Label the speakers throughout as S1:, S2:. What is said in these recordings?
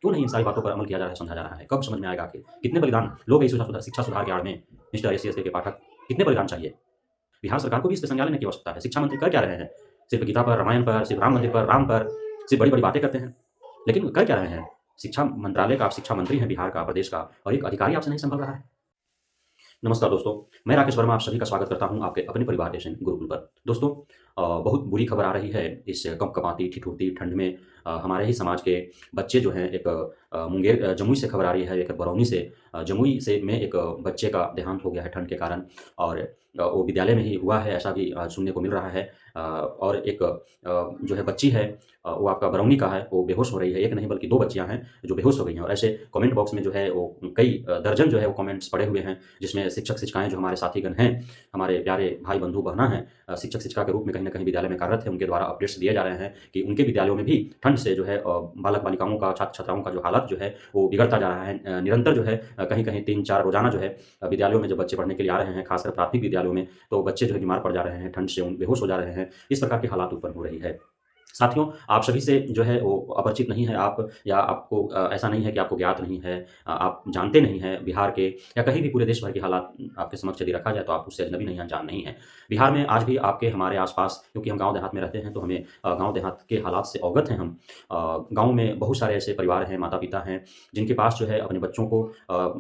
S1: क्यों नहीं इन सारी बातों पर अमल किया जा रहा है, समझा जा रहा है? कब समझ में आएगा आखिर? कितने बलिदान लोग इस शिक्षा सुधार के आड़ में मिस्टर एससी के पाठक, कितने बलिदान चाहिए? बिहार सरकार को भी इस पे संज्ञान लेने की आवश्यकता है। शिक्षा मंत्री कर क्या रहे हैं? सिर्फ़ गीता पर, रामायण पर, सिर्फ़ राम मंदिर पर, राम पर, सिर्फ़ बड़ी-बड़ी बातें करते हैं। लेकिन कर क्या रहे हैं? शिक्षा मंत्रालय का आप शिक्षा मंत्री हैं बिहार का, प्रदेश का, और एक अधिकारी आपसे नहीं सँभल रहा है। नमस्कार दोस्तों, मैं राकेश वर्मा आप सभी का स्वागत करता हूं आपके अपने परिवार स्टेशन गुरुकुल पर। दोस्तों, बहुत बुरी खबर आ रही है इस कँपकँपाती, ठिठुरती ठंड में। हमारे ही समाज के बच्चे जो हैं, एक मुंगेर जमुई से खबर आ रही है, एक बरौनी से, जमुई से में एक बच्चे का देहांत हो गया है ठंड के कारण, और वो विद्यालय में ही हुआ है, ऐसा भी सुनने को मिल रहा है। और एक जो है बच्ची है, वो आपका बरौनी का है, वो बेहोश हो रही है। एक नहीं बल्कि 2 बच्चियाँ हैं जो बेहोश हो गई हैं, और ऐसे कमेंट बॉक्स में जो है वो कई दर्जन जो है वो कमेंट्स पड़े हुए हैं, जिसमें शिक्षक-शिक्षिकाएँ जो हमारे साथीगण हैं, हमारे प्यारे भाई बंधु-बहना हैं, शिक्षक-शिक्षिका के रूप में कहीं न कहीं विद्यालय में कार्यरत हैं, उनके द्वारा अपडेट्स दिए जा रहे हैं कि उनके विद्यालयों में भी ठंड से जो है बालक-बालिकाओं का, छात्र-छात्राओं का जो हालत जो है वो बिगड़ता जा रहा है। निरंतर जो है कहीं-कहीं 3-4 रोज़ाना जो है विद्यालयों में जब बच्चे पढ़ने के लिए आ रहे हैं, खासकर प्राथमिक विद्यालयों में, तो बच्चे जो है बीमार पड़ जा रहे हैं, ठंड से बेहोश हो जा रहे हैं। इस प्रकार की हालात उत्पन्न हो रही है। साथियों, आप सभी से जो है वो अपरिचित नहीं है आप, या आपको ऐसा नहीं है कि आपको ज्ञात नहीं है, आप जानते नहीं हैं बिहार के या कहीं भी पूरे देश भर के हालात आपके समक्ष यदि रखा जाए तो आप उससे अजनबी नहीं, अनजान नहीं हैं। बिहार में आज भी आपके हमारे आस-पास, क्योंकि हम गाँव देहात में रहते हैं, तो हमें गाँव देहात के हालात से अवगत हैं हम। गाँव में बहुत सारे ऐसे परिवार हैं, माता-पिता हैं, जिनके पास जो है अपने बच्चों को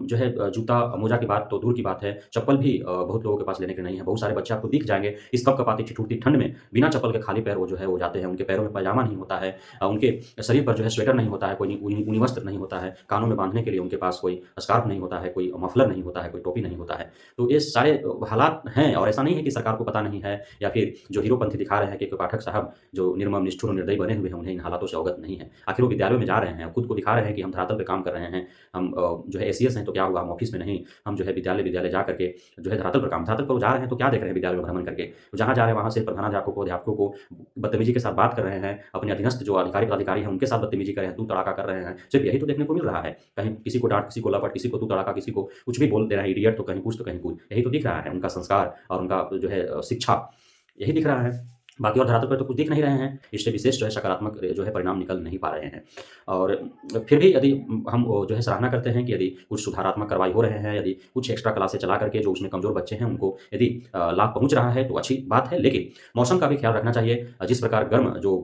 S1: जो है जूता-मोजा की बात तो दूर की बात है, चप्पल भी बहुत लोगों के पास लेने के नहीं है। बहुत सारे बच्चे आपको दिख जाएँगे इस कपकपाती, ठिठुरती ठंड में बिना चप्पल के खाली पैर वो जो है वो जाते हैं। उनके पैरों में पैजामा नहीं होता है, उनके शरीर पर जो है स्वेटर नहीं होता है, कोई ऊनी ऊनी वस्त्र नहीं होता है, कानों में बाँधने के लिए उनके पास कोई स्कार्फ नहीं होता है, कोई मफलर नहीं होता है, कोई टोपी नहीं होता है। तो ये सारे हालात हैं, और ऐसा नहीं है कि सरकार को पता नहीं है, या फिर जो हीरोपंती दिखा रहे हैं कि कोई पाठक साहब जो निर्मम, निष्ठुर और निर्दयी बने हुए हैं, उन्हें इन हालातों से अवगत नहीं है। आखिर वो विद्यालयों में जा रहे हैं, खुद को दिखा रहे हैं कि हम धरातल पे काम कर रहे हैं, हम जो है एसीएस हैं तो क्या हुआ, हम ऑफ़िस में नहीं, हम जो है विद्यालय जा करके जो है धरातल पर वो जा रहे हैं, तो क्या देख रहे हैं विद्यालय में भ्रमण करके। जहाँ जा रहे हैं वहाँ से प्रधानाध्यापकों को, अध्यापकों को बदतमीज़ी के साथ बात कर रहे हैं, अपने अधीनस्थ जो अधिकारी पदाधिकारी हैं उनके साथ बदतमीज़ी कर रहे हैं, तू-तड़ाका कर रहे हैं। सिर्फ़ यही तो देखने को मिल रहा है। कहीं किसी को डाँट, किसी को लपट, किसी को तू-तड़ाका, किसी को कुछ भी बोल दे रहे हैं, इडियट तो कहीं कुछ, तो कहीं कुछ। यही तो दिख रहा है उनका संस्कार और उनका जो है शिक्षा, यही दिख रहा है। बाकी और धरातल पर तो कुछ दिख नहीं रहे हैं। इससे विशेष जो है सकारात्मक जो है परिणाम निकल नहीं पा रहे हैं। और फिर भी यदि हम जो है सराहना करते हैं कि यदि कुछ सुधारात्मक कार्रवाई हो रहे हैं, यदि कुछ एक्स्ट्रा क्लासें चला करके जो उसमें कमज़ोर बच्चे हैं उनको यदि लाभ पहुँच रहा है तो अच्छी बात है। लेकिन मौसम का भी ख्याल रखना चाहिए। जिस प्रकार गर्म जो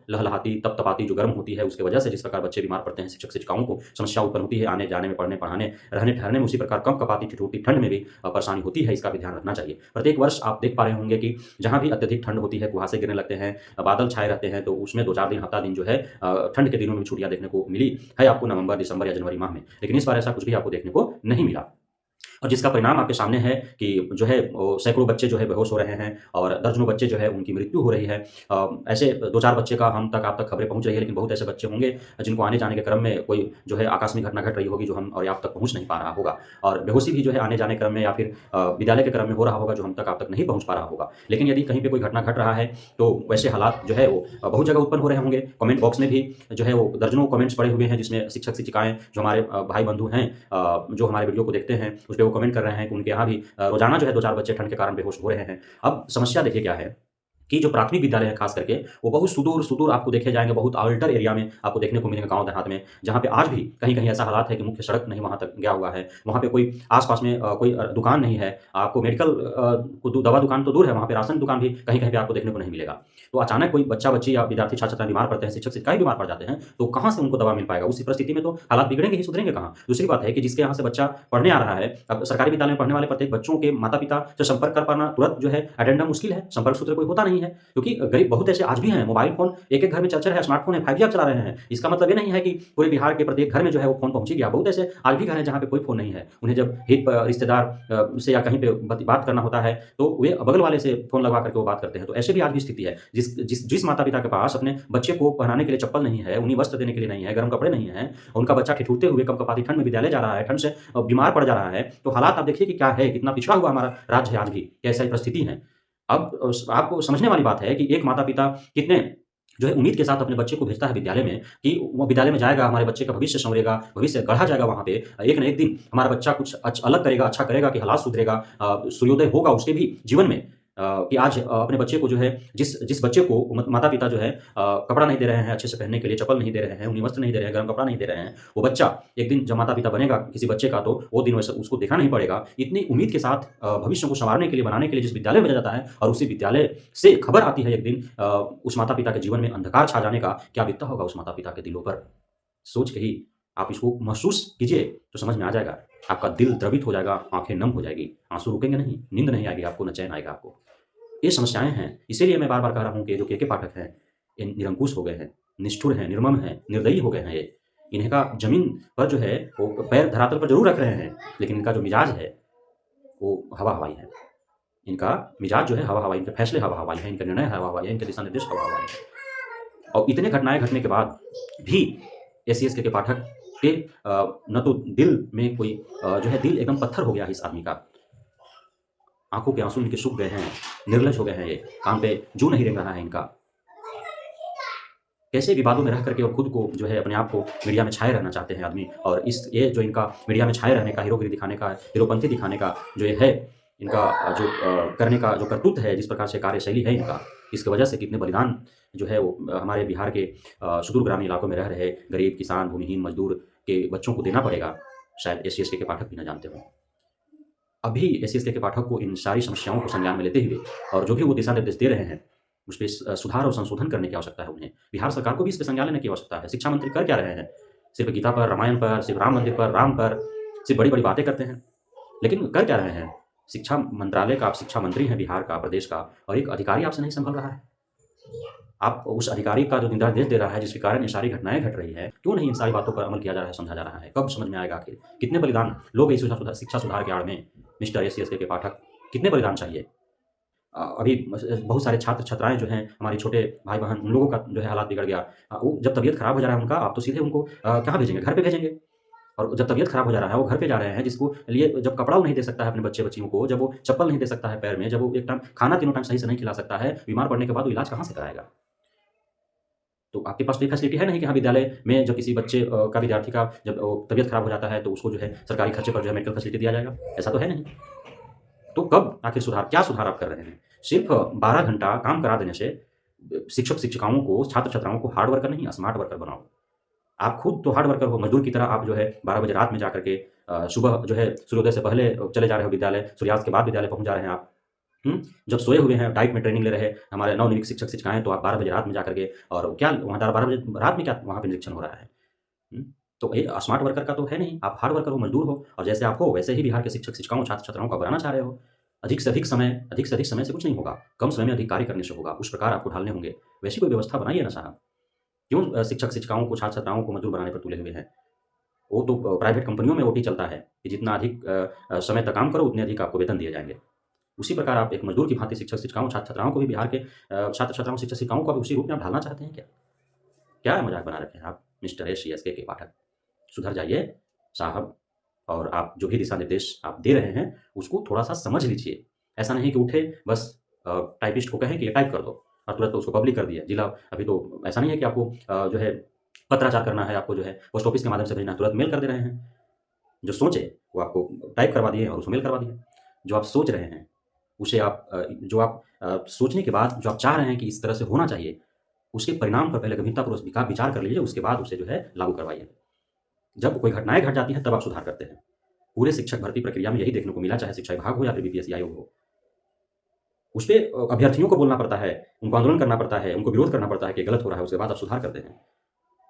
S1: लहलहाती, तपतपाती जो गर्म होती है, उसकी वजह से जिस प्रकार बच्चे बीमार पड़ते हैं, शिक्षक-शिक्षिकाओं को समस्या उत्पन्न होती है आने-जाने में, पढ़ने-पढ़ाने, रहने-ठहरने में, उसी प्रकार कँपकपाती, ठिठुरती ठंड में भी परेशानी होती है। इसका भी ध्यान रखना चाहिए। प्रत्येक वर्ष आप देख पा रहे होंगे कि जहाँ भी अत्यधिक ठंड होती है, कुहासे गिरने लगते हैं, बादल छाए रहते हैं, तो उसमें 2-4 दिन, हफ्ता दिन जो है ठंड के दिनों में छुट्टियाँ देखने को मिली है आपको नवंबर, दिसंबर या जनवरी माह में। लेकिन इस बार ऐसा कुछ भी आपको देखने को नहीं मिला। और जिसका परिणाम आपके सामने है कि जो है वो सैकड़ों बच्चे जो है बेहोश हो रहे हैं, और दर्जनों बच्चे जो है उनकी मृत्यु हो रही है। ऐसे 2-4 बच्चे का हम तक आप तक खबरें पहुँच रही है, लेकिन बहुत ऐसे बच्चे होंगे जिनको आने-जाने के क्रम में कोई जो है आकस्मिक घटना घट रही होगी, जो हम और आप तक पहुँच नहीं पा रहा होगा। और बेहोशी भी जो है आने-जाने क्रम में या फिर विद्यालय के क्रम में हो रहा होगा, जो हम तक आप तक नहीं पहुँच पा रहा होगा। लेकिन यदि कहीं पे कोई घटना घट रहा है, तो वैसे हालात जो है वो बहुत जगह उत्पन्न हो रहे होंगे। कमेंट बॉक्स में भी जो है वो दर्जनों कमेंट्स पड़े हुए हैं, जिसमें शिक्षक-शिक्षिकाएँ जो हमारे भाई बंधु हैं, जो हमारे वीडियो को देखते हैं, उसपे वो कमेंट कर रहे हैं कि उनके यहाँ भी रोज़ाना जो है 2-4 बच्चे ठंड के कारण बेहोश हो रहे हैं। अब समस्या देखिए क्या है कि जो प्राथमिक विद्यालय हैं ख़ास करके, वो बहुत सुदूर-सुदूर आपको देखे जाएँगे, बहुत आउटर एरिया में आपको देखने को मिलेंगे गाँव देहात में, जहाँ पे आज भी कहीं-कहीं ऐसा हालात है कि मुख्य सड़क नहीं वहाँ तक गया हुआ है। वहाँ पे कोई आस-पास में कोई दुकान नहीं है। आपको मेडिकल दवा दुकान तो दूर है, वहाँ पे राशन दुकान भी कहीं-कहीं पे आपको देखने को नहीं मिलेगा। तो अचानक कोई बच्चा-बच्ची या विद्यार्थी, छात्र-छात्रा बीमार पड़ते हैं, शिक्षक-शिक्षिकाएँ बीमार पड़ जाते हैं, तो कहाँ से उनको दवा मिल पाएगा? उस परिस्थिति में तो हालात बिगड़ेंगे ही, सुधरेंगे कहाँ? दूसरी बात है कि जिसके यहाँ से बच्चा पढ़ने आ रहा है, अब सरकारी विद्यालय में पढ़ने वाले प्रत्येक बच्चों के माता-पिता से संपर्क कर पाना तुरंत जो है अटेंडम मुश्किल है, संपर्क सूत्र कोई होता नहीं है, क्योंकि गरीब बहुत ऐसे आज भी हैं, मोबाइल फ़ोन एक-एक घर में चल-चल है, स्मार्टफ़ोन है, 5G आप चला रहे हैं। इसका मतलब ये नहीं है कि पूरे बिहार के प्रत्येक घर में जो है वो फ़ोन पहुँच ही गया। बहुत ऐसे आज भी घर हैं जहाँ पे कोई फ़ोन नहीं है। उन्हें जब हित रिश्तेदार से या कहीं पे बात करना होता है, तो वे बगल वाले से फ़ोन लगवा करके वो बात करते हैं। तो ऐसे भी आज भी स्थिति है। जिस माता-पिता के पास अपने बच्चे को पहनाने के लिए चप्पल नहीं है, ऊनी वस्त्र देने के लिए नहीं है, गर्म कपड़े नहीं हैं, उनका बच्चा ठिठुरते हुए कपकपाती ठंड में विद्यालय जा रहा है, ठंड से बीमार पड़ जा रहा है, तो हालात आप देखिए कि क्या है, कितना पिछड़ा हुआ हमारा राज्य है आज भी, कैसी परिस्थिति है। अब आपको समझने वाली बात है कि एक माता-पिता कितने जो है उम्मीद के साथ अपने बच्चे को भेजता है विद्यालय में, कि वो विद्यालय में जाएगा, हमारे बच्चे का भविष्य संवरेगा, भविष्य गढ़ा जाएगा वहाँ पे। एक न एक दिन हमारा बच्चा कुछ अलग करेगा, अच्छा करेगा कि हालात सुधरेगा, सूर्योदय होगा उसके भी जीवन में। कि आज अपने बच्चे को जो है जिस जिस बच्चे को माता-पिता जो है कपड़ा नहीं दे रहे हैं अच्छे से पहनने के लिए, चप्पल नहीं दे रहे हैं, उन्हें वस्त्र नहीं दे रहे हैं, गर्म कपड़ा नहीं दे रहे हैं, वो बच्चा एक दिन जब माता-पिता बनेगा किसी बच्चे का तो वो दिन वैसे उसको देखना नहीं पड़ेगा। इतनी उम्मीद के साथ भविष्य को सँवारने के लिए, बनाने के लिए जिस विद्यालय में भेजा जाता है और उसी विद्यालय से खबर आती है एक दिन उस माता-पिता के जीवन में अंधकार छा जाने का, क्या बीतता होगा उस माता-पिता के दिलों पर? सोच के ही आप इसको महसूस कीजिए तो समझ में आ जाएगा। आपका दिल द्रवित हो जाएगा, आँखें नम हो जाएगी, आँसू रुकेंगे नहीं, नींद नहीं आएगी आपको, न चैन आएगा आपको। ये समस्याएँ हैं, इसीलिए मैं बार-बार कह रहा हूँ कि जो के पाठक हैं, ये निरंकुश हो गए हैं, निष्ठुर हैं, निर्मम हैं, निर्दयी हो गए हैं ये। इनका ज़मीन पर जो है वो पैर धरातल पर ज़रूर रख रहे हैं, लेकिन इनका जो मिजाज है, वो हवा-हवाई है। इनका मिजाज जो है हवा-हवाई, इनके फैसले हवा-हवाई हैं, इनके निर्णय हवा-हवाई हैं, इनके दिशा निर्देश हवा-हवाई हैं। और इतने घटनाएँ घटने के बाद भी एससी-एसटी के पाठक के न तो दिल में कोई जो है दिल एकदम पत्थर हो गया है इस आदमी का। आँखों के आँसू इनके सूख गए हैं, निर्लज हो गए हैं ये, काम पे जूं नहीं रेंग रहा है इनका। कैसे विवादों में रह करके और खुद को जो है अपने आप को मीडिया में छाए रहना चाहते हैं आदमी और इस ये जो इनका मीडिया में छाए रहने का, हीरोगिरी दिखाने का, हीरोपंती दिखाने का जो ये है, इनका जो करने का जो करतूत है, जिस प्रकार से कार्यशैली है इनका, इसकी वजह से कितने बलिदान जो है वो हमारे बिहार के सुदूर ग्रामीण इलाकों में रह रहे गरीब, किसान, भूमिहीन, मजदूर के बच्चों को देना पड़ेगा, शायद एससी-एसटी के पाठक भी ना जानते हों। अभी एससी-एसटी के पाठक को इन सारी समस्याओं को संज्ञान में लेते हुए और जो भी वो दिशा निर्देश दे रहे हैं, उस पे सुधार और संशोधन करने की आवश्यकता है उन्हें। बिहार सरकार को भी इस पे संज्ञान लेने की आवश्यकता है। शिक्षा मंत्री कर क्या रहे हैं? सिर्फ़ गीता पर, रामायण पर, सिर्फ़ राम मंदिर पर, राम पर, सिर्फ़ बड़ी-बड़ी बातें करते हैं। लेकिन कर क्या रहे हैं? शिक्षा मंत्रालय का आप शिक्षा मंत्री हैं बिहार का, प्रदेश का और एक अधिकारी आपसे नहीं सँभल रहा है। आप उस अधिकारी का जो निर्देश दे रहा है, जिसके कारण ये सारी घटनाएँ घट रही हैं, क्यों नहीं इन सारी बातों पर अमल किया जा रहा है, समझा जा रहा है? कब समझ में आएगा आखिर? कितने बलिदान लोग इस शिक्षा सुधार के आड़ में मिस्टर एससी-एसटी के पाठक, कितने बलिदान चाहिए? अभी बहुत सारे छात्र-छात्राएँ जो हैं, हमारे छोटे भाई-बहन, उन लोगों का जो है हालात बिगड़ गया। वो जब तबीयत खराब हो जा रहा है उनका, आप तो सीधे उनको कहाँ भेजेंगे? घर पे भेजेंगे। और जब तबीयत खराब हो जा रहा है, वो घर पे जा रहे हैं, जिसको लिए जब कपड़ा वो नहीं दे सकता है अपने बच्चे-बच्चियों को, जब वो चप्पल नहीं दे सकता है पैर में, जब वो एक टाइम खाना तीनों टाइम सही से नहीं खिला सकता है, बीमार पड़ने के बाद वो इलाज कहाँ से कराएगा? तो आपके पास तो ये फैसिलिटी है नहीं कि हाँ, विद्यालय में जब किसी बच्चे का विद्यार्थी का जब तबीयत खराब हो जाता है, तो उसको जो है सरकारी खर्चे पर जो है मेडिकल फैसिलिटी दिया जाएगा। ऐसा तो है नहीं। तो कब आखिर सुधार, क्या सुधार आप कर रहे हैं? सिर्फ़ 12 घंटा काम करा देने से शिक्षक-शिक्षिकाओं को, छात्र-छात्राओं को हार्ड वर्कर नहीं, स्मार्ट वर्कर बनाओ। आप खुद तो हार्ड वर्कर हो, मज़दूर की तरह आप जो है 12 बजे रात में जा कर के सुबह जो है सूर्योदय से पहले चले जा रहे हो विद्यालय, सूर्यास्त के बाद विद्यालय पहुँच जा रहे हैं आप। जब सोए हुए हैं, डाइट में ट्रेनिंग ले रहे हमारे नवनियुक्त शिक्षक-शिक्षिकाएँ, तो आप 12 बजे रात में जा कर के और क्या वहाँ 12 बजे रात में क्या वहाँ पे निरीक्षण हो रहा है? हुँ? तो ये स्मार्ट वर्कर का तो है नहीं, आप हार्ड वर्कर हो, मज़दूर हो और जैसे आप हो, वैसे ही बिहार के शिक्षक-शिक्षिकाओं, छात्र-छात्राओं को बनाना चाह रहे हो। अधिक से अधिक समय से कुछ नहीं होगा, कम समय में अधिक कार्य करने से होगा, उस प्रकार आपको ढालने होंगे। वैसी कोई व्यवस्था बनाइए ना साहब। क्यों शिक्षक-शिक्षिकाओं को, छात्र-छात्राओं को मज़दूर बनाने पर तुले हुए हैं? वो तो प्राइवेट कंपनियों में ओटी चलता है कि जितना अधिक समय तक काम करो, उतने अधिक आपको वेतन दिए जाएँगे। उसी प्रकार आप एक मज़दूर की भाँति शिक्षक-शिक्षिकाओं, छात्र-छात्राओं को भी बिहार के छात्र-छात्राओं, शिक्षक-शिक्षिकाओं को भी उसी रूप में आप ढालना चाहते हैं क्या? क्या मज़ाक बना रखे हैं आप मिस्टर एससी-एसके के पाठक? सुधर जाइए साहब और आप जो भी दिशा निर्देश आप दे रहे हैं, उसको थोड़ा-सा समझ लीजिए। ऐसा नहीं कि उठे बस टाइपिस्ट को कहें कि ये टाइप कर दो और तुरंत उसको पब्लिक कर दिया। जिला अभी तो ऐसा नहीं है कि आपको जो है पत्राचार करना है, आपको जो है पोस्ट ऑफिस के माध्यम से भेजना है, तुरंत मेल कर दे रहे हैं। जो सोचे वो आपको टाइप करवा दिए और उसको मेल करवा दिए। जो आप सोच रहे हैं, उसे आप जो आप सोचने के बाद जो आप चाह रहे हैं कि इस तरह से होना चाहिए, उसके परिणाम पर पहले गंभीरतापूर्वक विचार कर लीजिए, उसके बाद उसे जो है लागू करवाइए। जब कोई घटनाएँ घट जाती हैं, तब आप सुधार करते हैं। पूरे शिक्षक भर्ती प्रक्रिया में यही देखने को मिला, चाहे शिक्षा विभाग हो या फिर बीपीएससी आयोग हो। उसपे अभ्यर्थियों को बोलना पड़ता है, उनको आंदोलन करना पड़ता है, उनको विरोध करना पड़ता है कि गलत हो रहा है, उसके बाद आप सुधार करते हैं।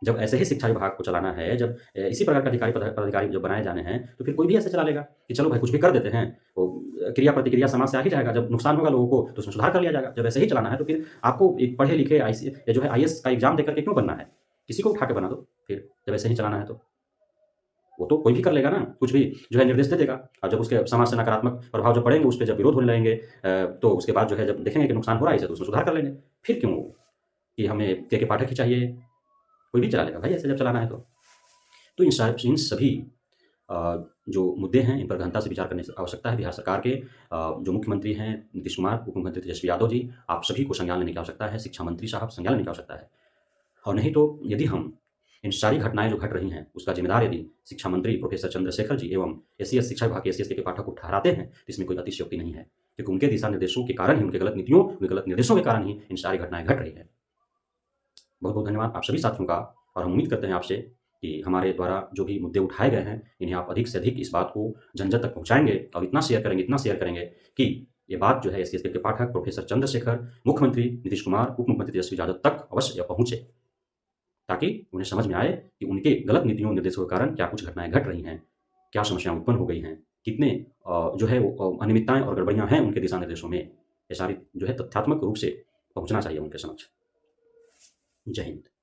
S1: जब ऐसे ही शिक्षा विभाग को चलाना है, जब इसी प्रकार के पदाधिकारी जब बनाए जाने हैं, तो फिर कोई भी ऐसे चला लेगा कि चलो भाई कुछ भी कर देते हैं, वो क्रिया-प्रतिक्रिया समाज से आ ही जाएगा। जब नुकसान होगा लोगों को, तो उसमें सुधार कर लिया जाएगा। जब ऐसे ही चलाना है, तो फिर आपको एक पढ़े-लिखे जो है आईएएस का एग्ज़ाम देकर के क्यों बनना है? किसी को उठा के बना दो फिर, जब ऐसे ही चलाना है तो। वो तो कोई भी कर लेगा ना, कुछ भी जो है निर्देश दे देगा और जब उसके समाज से नकारात्मक प्रभाव जब पड़ेंगे, उस पे जब विरोध होने लगेंगे तो उसके बाद जो है जब देखेंगे कि नुकसान हो रहा है इसे, तो उसमें सुधार कर लेंगे। फिर क्यों कि हमें के पाठक ही चाहिए, कोई भी चला लेगा भाई ऐसे जब चलाना है तो। तो इन सभी जो मुद्दे हैं, इन पर गहनता से विचार करने की आवश्यकता है। बिहार सरकार के जो मुख्यमंत्री हैं नीतीश कुमार, उप मुख्यमंत्री तेजस्वी यादव जी, आप सभी को संज्ञान लेने की आवश्यकता है। शिक्षा मंत्री साहब संज्ञान लेने की आवश्यकता है। और नहीं तो यदि हम इन सारी घटनाएँ जो घट रही हैं, उसका ज़िम्मेदार यदि शिक्षा मंत्री प्रोफ़ेसर चंद्रशेखर जी एवं एससीएस शिक्षा विभाग के एससी-एसटी के पाठक को ठहराते हैं, तो इसमें कोई अतिशयोक्ति नहीं है। क्योंकि उनके दिशा निर्देशों के कारण ही, उनके गलत नीतियों, उनके गलत निर्देशों के कारण ही इन सारी घटनाएँ घट रही हैं। बहुत बहुत धन्यवाद आप सभी साथियों का, और हम उम्मीद करते हैं आपसे कि हमारे द्वारा जो भी मुद्दे उठाए गए हैं, इन्हें आप अधिक से अधिक इस बात को जन-जन तक पहुँचाएँगे और इतना शेयर करेंगे कि ये बात जो है एससी-एसटी के पाठक, प्रोफ़ेसर चंद्रशेखर, मुख्यमंत्री नीतीश कुमार, उप मुख्यमंत्री तेजस्वी यादव तक अवश्य पहुँचे, ताकि उन्हें समझ में आए कि उनके गलत नीतियों, निर्देशों के कारण क्या कुछ घटनाएँ घट रही हैं, क्या समस्याएँ उत्पन्न हो गई हैं, कितने जो है वो अनियमितताएँ और गड़बड़ियाँ हैं उनके दिशा निर्देशों में। ये सारी जो है तथ्यात्मक रूप से पहुँचना चाहिए उनके समक्ष। जय हिंद।